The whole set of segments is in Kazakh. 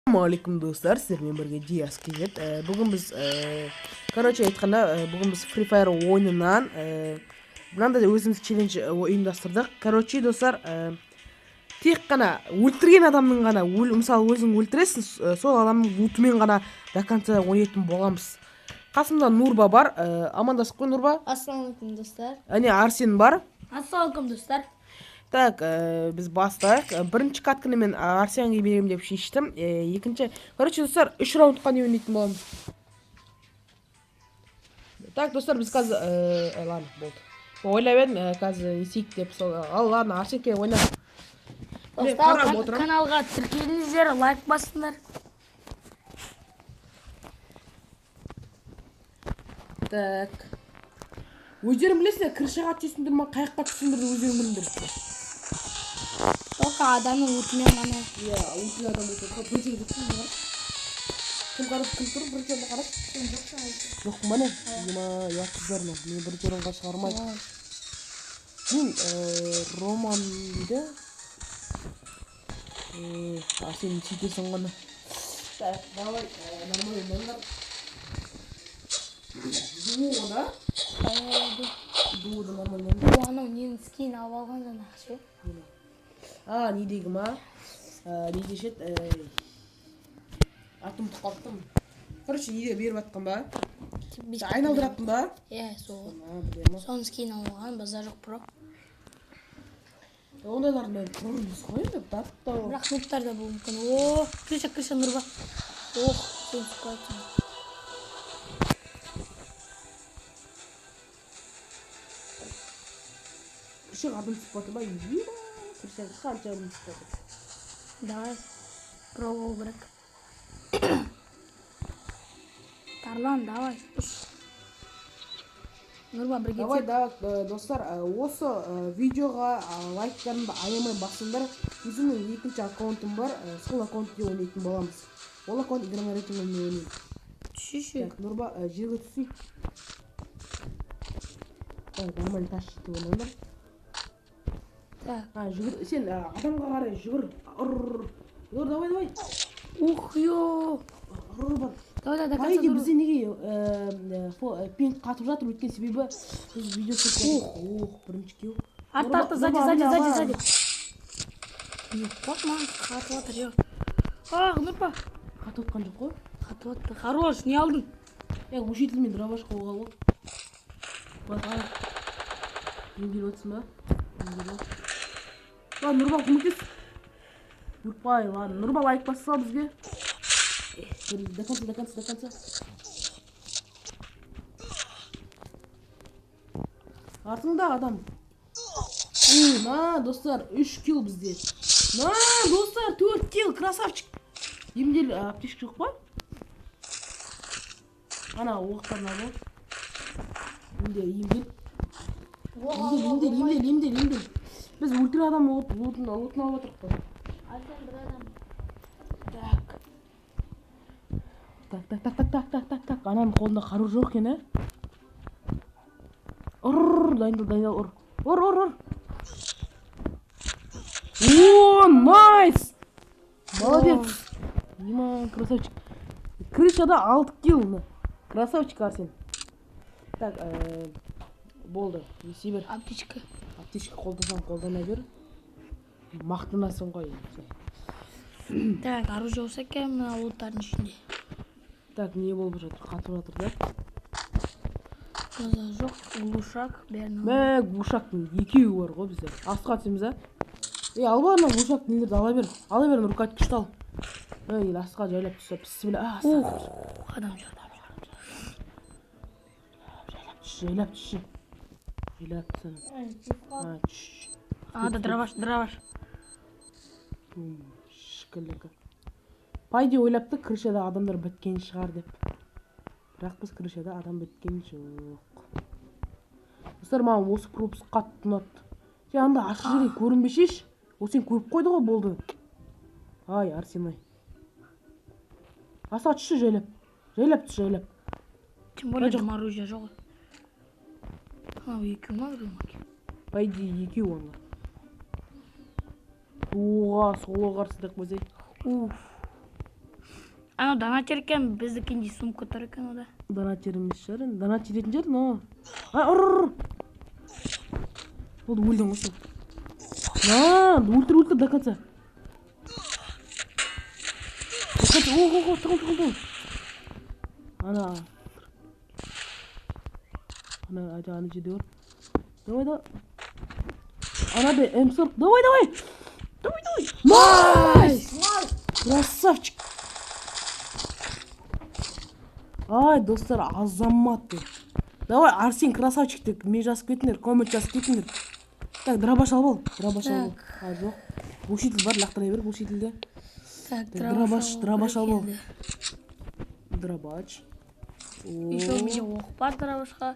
Ассалаумағалейкум достар, сіздермен бірге Диас келеді. Бүгін біз, короче айтқанда, бүгін біз Free Fire ойынынан мынандай өзіміз челлендж ұйымдастырдық. Короче достар, тек қана өлтірген адамның ғана, мысалы өзің өлтіресің, сол адамның лутымен ғана до конца ойнайтын боламыз. Қасымда Нурба бар, амандасып қой Нурба. Ассалаумалейкум достар. Әне Арсен бар. Ассалаумалейкум достар. Так, біз бастайық. Бірінші катканы мен Арсенге беремін деп шештім. Екінші, короче, достар, 3 раундқа не ойнайтын боламыз. Так, достар, біз қазір, ладно, болды. Ойлап едім, қазір есейік деп сол. Ал, ладно, Арсенке ойна. Достар, каналға тіркеліңіздер, лайк басыңдар. Так. Өздерің білесіңдер, крышаға түсесіңдер ма, қайыққа түсесіңдер, өздерің біліңдер. Только адамның өтімен ғана. Иә, өтімен адам өтімен. Бірінші өтімен бар. Кім қарап, кім тұрып, бірінші орынға қарап? Жоқ, мане? Я қыздарына, мен бірінші орынға шығармайды. Мен Роман дейді. Сен сөйтесің ғана. Так, давай, нормально ойнаңдар. Дуо, да? Дуода нормально ойнаңдар. Анау нені скин алып алған жана ақшы. Не дейгі ма? Не дешет? Атым тұқалттым. Короче, неде беріп атқан ба? Айналдыраттым ба? Иә, сол. Соны скин алып алған, базар жоқ про. Ондайлардың бәрін құрымыз қойын деп датты. Бірақ нуптар да бұл мүмкін. О, крыша Нұрба. Ох, сен сұқайтын. Крыша адам сұқпаты ба? Ема, крыша қанша адам сұқпаты. Давай, пробовал брак. Тарлан, давай, ұш. Нұрба бірге тек. Давай, достар, осы видеоға лайктарымды аямай басыңдар. Өзімнің екінші аккаунтым бар, сол аккаунтте ойнайтын боламыз. Ол аккаунт играма рейтингімен ойнайын. Түші. Нұрба, жерге түсейік. Нормально таш жетті ойнайындар. Жүгір, сен адамға қарай жүгір. Жүгір, давай. Ух, йо. Бар. Давай, Пайде бізде неге пен қатып жатыр өткен себебі біз видео түсіріп. Бірінші кеу. Арта, сзади. Қорқма, қатып жатыр, йо. Нұрба. Қатып отқан жоқ қой. Қатып отты, хорош, не алдың? Учительмен дробаш қолға алып. Бар. Емдел өтсін ба? Нұрба, көмектес. Нұрбай, ладно. Нұрба лайк басса бізге. До конца. Артыңда адам. Достар, 3 килл бізде. Достар, 4 килл, красавчик. Емдел аптечка жоқ па? Ана, оқтарын алып. Емдел. Біз өлтірген адам лутын алып отырық қой. Арсен бір адам. Так. Ананың қолында қару жоқ екен, дайындал, ұр. Найс! Молодец! Красавчик. Крышада 6 килл. Красавчик, Арсен. Так, болды. Есе бер. Аптечка қолдана бер. Мақтанасың ғой. Так, оружие болса екен, мына луттардың ішінде. Так, не болып жатыр? Қатып жатыр, да? Қаза жоқ, глушак, бәрін. Глушактың екеуі бар ғой бізде. Асқа түсеміз, ал бар ана глушактың нелерді ала бер. Нұркат күшті ал. Асқа жайлап түсіп, пісі біле. Адам Жайлап түсі. Ада, дробаш. Шкілікі. Пайде ойлапты, крышада адамдар біткен шығар деп. Бірақ біз крышада адам біткен жоқ. Достар, маған осы пропуск қатты ұнатты. Сен анда ашық жерге көрінбешеш. Ол сен көріп қойды ғой, болды. Арсен, Аса түсі жайлап. Тем более там оружие жоқ. Екеу ма біреу? Пайде екеу аңа. Солға қарсыдық бөзей. Ана донатер екен, біздікіндей сумка тұр екен ода. Донатер емес шығар енді. Донатер етін шығар, но. Ұрр! Болды, өлдің ғой сен. Ультр до конца. Ого, тығыл. Ана жерде бар. Давай. Ана М40. Давай. Найс! Красавчик. Ай, достар, азамат. Давай, Арсен красавчик деп мен жазып кетіңдер, коммент жазып кетіңдер. Так, дробаш алып ал. Жоқ. Бушитель бар, лақтыра бер бушительді. Так, дробаш алып ал. Дробаш. Еще у меня оқ бар дробашқа.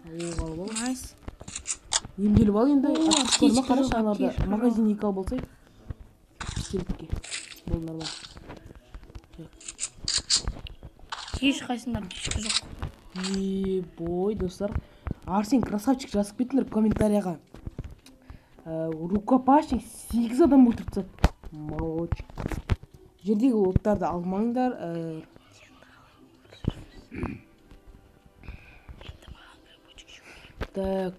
Найс. Емделіп ал енді. Көрме қараш аналарда. Магазин 2 алып болсай. Пистолетке. Бұл нормал. Еш қайсындар дешкі жоқ. Бой, достар. Арсен красавчик жазып кетіңдер комментарияға. Рукопашник 8 адам өлтіріп. Молодчик. Жердегі оттарды алмаңдар. Так,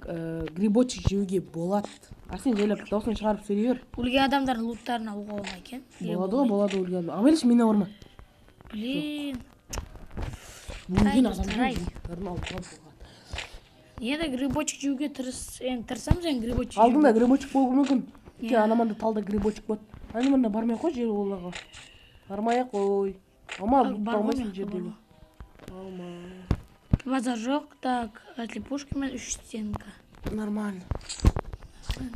грибочек жеуге болады. Арсен жайлап даусын шығарып сөйлей бер. Өлген адамдар луттарын алуға болмай екен. Болады өлген. Абайлыш мені орма. Блин. Өлген адамдарын алып қалып. Енді грибочек жеуге тырысам сен грибочек. Алдында грибочек болуы мүмкін. Ке анаманда талда грибочек болады. Анаманда бармай қой жер оларға. Бармай қой. Ама алмайсың жердегі. Алма. Базар жоқ, так, ослепушка мен 3 стенка. Нормально.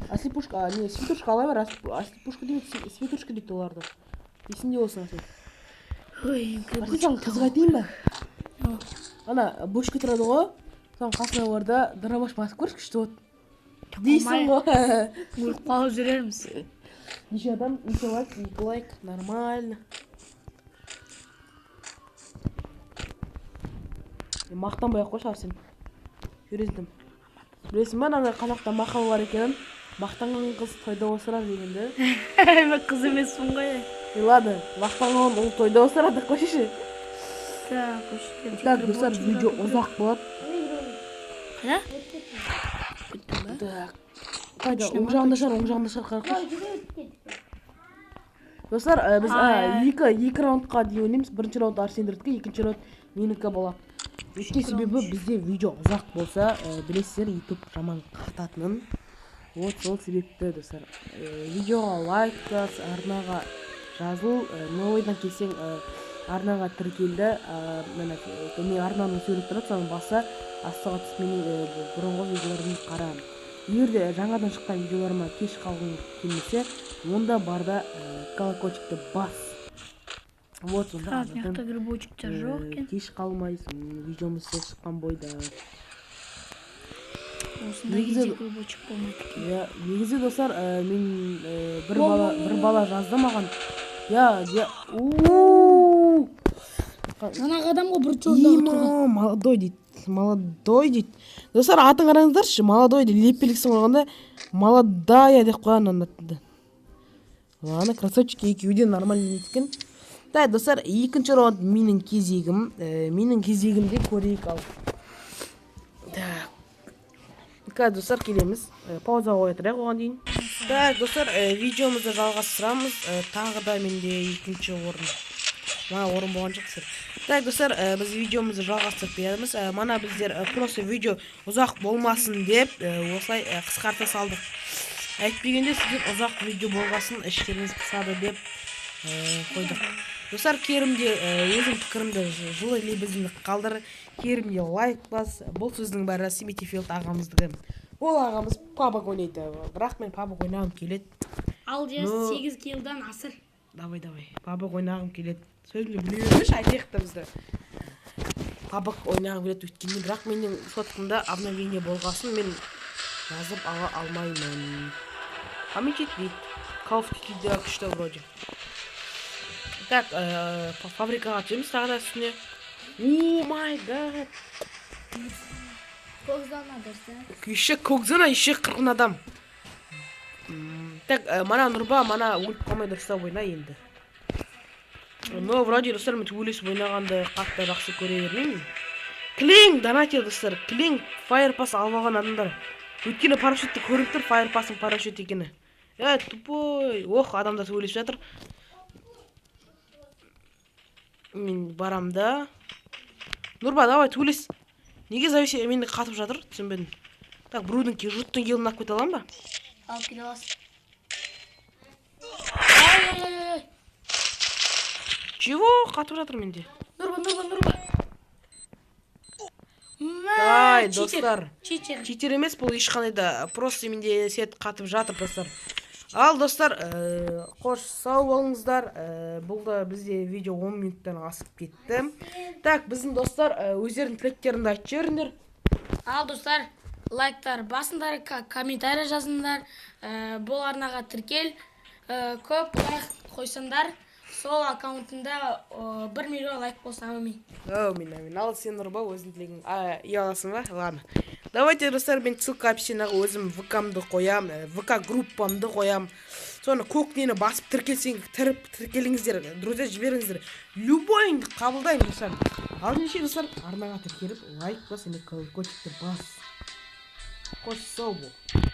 Ослепушка, не, светушка алай бер, ослепушка дейді, светушка дейді оларды. Есінде болсын Арсен. Ой, Арсен, саған қызға айтайын ба? Ана, бошқа тұрады ғой, соң қасына барда дробаш басып көрші күшті болады. Дейсің ғой. Өліп қалып жүрерміз. Неше адам, неше лайк, 2 лайк, нормально. Мақтанбай ақ қойшы Арсен. Жүрездім. Білесің ба, ана қазақта мақал бар екенін, мақтанған қыз тойда осырар дегенді. Мен қыз емеспін ғой. Ладно, мақтанған ол тойда осырады қойшы. Так, достар, видео ұзақ болады. Қайда? Так. Қайда, оң жағында шығар қойшы. Достар, біз 2 раундқа дейін ойнаймыз. Бірінші раунд Арсендердікі, екінші раунд менікі болады. Өшке себебі бізде видео ұзақ болса, білесіздер, YouTube жаман қататынын. Вот сол себепті, достар. Видеоға лайк жаз, арнаға жазыл, новойдан келсең арнаға тіркелді. Мен арнаның сөйлеп тұрады, соның баса астыға түсіп менің бұрынғы видеоларымды қарам. Егерде жаңадан шыққан видеоларыма кеш қалғың келмесе, онда барда колокольчикті бас. Вот сонда грибочектер жоқ екен. Кеш қалмайсың, видеомызда шыққан бойда. Осында грибочек болмайды екен. Негізі достар, мен бір бала жазды маған. Жаңағы адамға бір жолдағы тұрған. Молодой дейді. Достар, атын қараңыздаршы, молодой дейді. Лепеліксің қойғанда молодая деп қойған анатынды. Ладно, красавчик екеуден нормально неткен. Да, достар, екінші раунд менің кезегім. Менің кезегімде көрейік ал. Так. Қазір достар келеміз. Пауза қоятырайық оған дейін. Так, достар, видеомызды жалғастырамыз. Тағы да менде екінші орын. Мана орын болған жоқсыр. Так, достар, біз видеомызды жалғастырып береміз. Мана біздер просто видео ұзақ болмасын деп осылай қысқарта салдық. Әйтпегенде сіздер ұзақ видео болғасын іштеріңіз қысады деп қойдық. Достар, керімде өзім пікірімді жылы лебізімді қалдыр. Керімде лайк бас. Бұл сөздің бәрі Симитифилд ағамыздығы. Ол ағамыз пабок ойнайды. Бірақ мен пабок ойнағым келеді. Ал 8 килдан асыр. Давай. Пабок ойнағым келеді. Сөзімді білемеш айтеқті бізді. Пабок ойнағым келеді өткенде. Бірақ менің соткымда обновление болғасын мен жазып ала алмаймын. Комментит дейді. Call of Duty'де күшті вроде. Так, фабрикаға түсеміз тағы да үстіне. О май гад. Еще көкзана, еще 40 адам. Так, мана Нұрба, мана өліп қалмай дұрыстап ойна енді. Но вроде достар мен төбелесіп ойнағанды қатты жақсы көре бермеймін. Клинг донатер достар. Клинг Fire Pass алып алған адамдар. Өйткені парашютті көріп тұр, Fire Pass'ың парашют екені. Тупой. Ох, адамдар төбелесіп жатыр. Мен барам да. Нұрба, давай төбелес. Неге зависе мені қатып жатыр? Түсінбедім. Так, біреудің жұрттың елін алып кете аламын ба? Алып кете аласың. Ай. Чего? Қатып жатыр менде. Нұрба. Ай, достар. Читер. Читер емес, бұл ешқандай да просто менде сет қатып жатыр, достар. Ал, достар, қош сау болыңыздар. Бұл да бізде видео 10 минуттан асып кетті. Так, біздің достар өздерінің тілектеріңді айтып жіберіңдер. Ал, достар, лайктар басыңдар, комментарий жазыңдар. Бұл арнаға тіркел. Көп лайк қойсаңдар. Сол аккаунтында 1 миллион лайк болса әумин. Әумин. Ал сен Нұрба өзің тілегің аласың ба? Ладно. Давайте, достар, мен ссылка описаниеға өзім ВК-мды қоям, ВК группамды қоям. Соны көкнені басып тіркеліңіздер, друзья, жіберіңіздер. Любойыңды қабылдайын, достар. Ал неше, достар, арнаға тіркеліп, лайк бас, көтікті бас. Қош сау бол.